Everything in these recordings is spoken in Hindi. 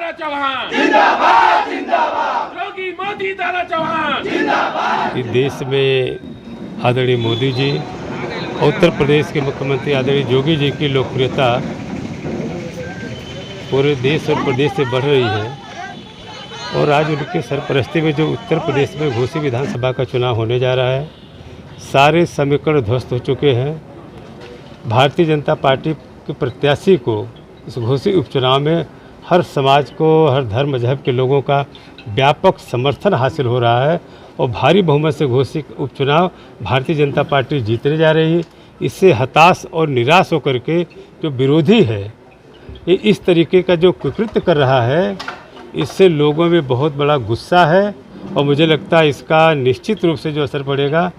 तारा चौहान जिंदाबाद जिंदाबाद, योगी मोदी तारा चौहान जिंदाबाद। इस देश में आदरणीय मोदी जी, उत्तर प्रदेश के मुख्यमंत्री आदरणीय योगी जी की लोकप्रियता पूरे देश और प्रदेश से बढ़ रही है और आज उनके सरपरस्ती में जो उत्तर प्रदेश में घोसी विधानसभा का चुनाव होने जा रहा है, सारे समीकरण ध्वस्त हो चुके हैं। भारतीय जनता पार्टी के प्रत्याशी को इस घोसी उपचुनाव में हर समाज को, हर धर्म मजहब के लोगों का व्यापक समर्थन हासिल हो रहा है और भारी बहुमत से घोसी उपचुनाव भारतीय जनता पार्टी जीतने जा रही है। इससे हताश और निराश होकर के जो विरोधी है, ये इस तरीके का जो कुकृत्य कर रहा है, इससे लोगों में बहुत बड़ा गुस्सा है और मुझे लगता है इसका निश्चित रूप से जो असर पड़ेगा,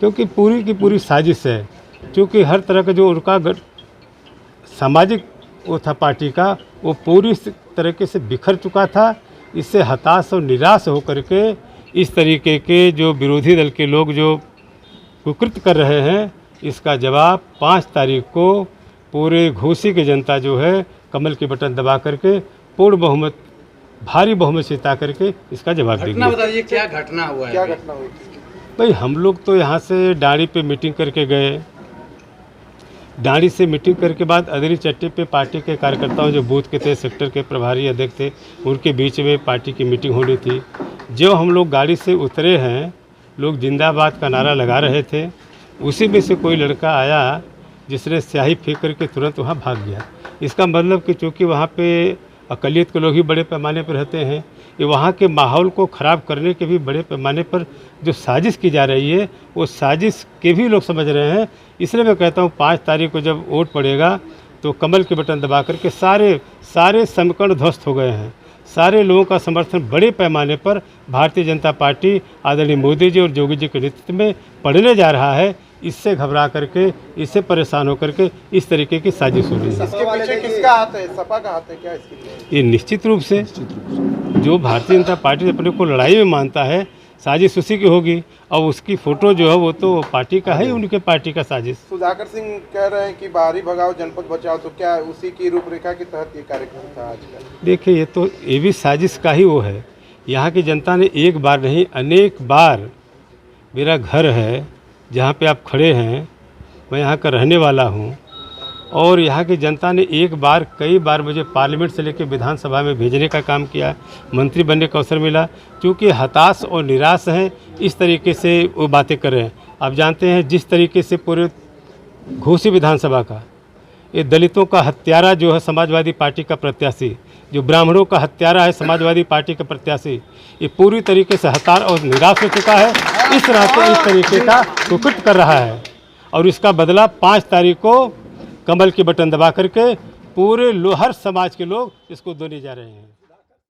क्योंकि पूरी की पूरी साजिश है। क्योंकि हर तरह का जो उनका सामाजिक वो था पार्टी का, वो पूरी तरीके से बिखर चुका था। इससे हताश और निराश होकर के इस तरीके के जो विरोधी दल के लोग जो कुकृत्य कर रहे हैं, इसका जवाब 5 तारीख को पूरे घोसी की जनता जो है कमल के बटन दबा करके पूर्ण बहुमत, भारी बहुमत से जिता करके इसका जवाब देंगे। बताइए क्या घटना हुआ है? क्या घटना हुई? भाई हम लोग तो यहाँ से डांडी पे मीटिंग करके गए। डांडी से मीटिंग करके बाद अदरी चट्टी पे पार्टी के कार्यकर्ताओं जो बूथ के थे, सेक्टर के प्रभारी अध्यक्ष थे, उनके बीच में पार्टी की मीटिंग होनी थी। जो हम लोग गाड़ी से उतरे हैं, लोग जिंदाबाद का नारा लगा रहे थे। उसी में से कोई लड़का आया जिसने स्याही फेंक करके तुरंत वहाँ भाग गया। इसका मतलब कि चूँकि वहाँ पे अक़लियत के लोग ही बड़े पैमाने पर रहते हैं, ये वहाँ के माहौल को ख़राब करने के भी बड़े पैमाने पर जो साजिश की जा रही है, वो साजिश के भी लोग समझ रहे हैं। इसलिए मैं कहता हूँ 5 तारीख को जब वोट पड़ेगा तो कमल के बटन दबा करके सारे समीकरण ध्वस्त हो गए हैं। सारे लोगों का समर्थन बड़े पैमाने पर भारतीय जनता पार्टी आदरणीय मोदी जी और योगी जी के नेतृत्व में पड़ने जा रहा है। इससे घबरा करके, इससे परेशान होकर के इस तरीके की साजिश हो रही है। इसके पीछे किसका हाथ है? सपा का हाथ है क्या इसके पीछे? ये निश्चित रूप से जो भारतीय जनता पार्टी अपने को लड़ाई में मानता है, साजिश उसी की होगी। और उसकी फ़ोटो जो है वो तो पार्टी का है ही, उनके पार्टी का साजिश। सुधाकर सिंह कह रहे हैं कि बाहरी भगाओ जनपद बचाओ, तो क्या उसी की रूपरेखा के तहत ये कार्यक्रम था आज का? देखिए, ये भी साजिश का ही वो है। यहाँ की जनता ने एक बार नहीं, अनेक बार, मेरा घर है जहाँ पे आप खड़े हैं, मैं यहाँ का रहने वाला हूँ, और यहाँ की जनता ने एक बार, कई बार मुझे पार्लियामेंट से लेकर विधानसभा में भेजने का काम किया, मंत्री बनने का अवसर मिला। क्योंकि हताश और निराश हैं, इस तरीके से वो बातें कर रहे हैं। आप जानते हैं जिस तरीके से पूरे घोसी विधानसभा का ये दलितों का हत्यारा जो है समाजवादी पार्टी का प्रत्याशी, जो ब्राह्मणों का हत्यारा है समाजवादी पार्टी का प्रत्याशी, ये पूरी तरीके से हताश और निराश हो चुका है। इस तरह से इस तरीके का कुकृत्य कर रहा है और इसका बदला 5 तारीख को कमल के बटन दबा करके पूरे लोहर समाज के लोग इसको देने जा रहे हैं।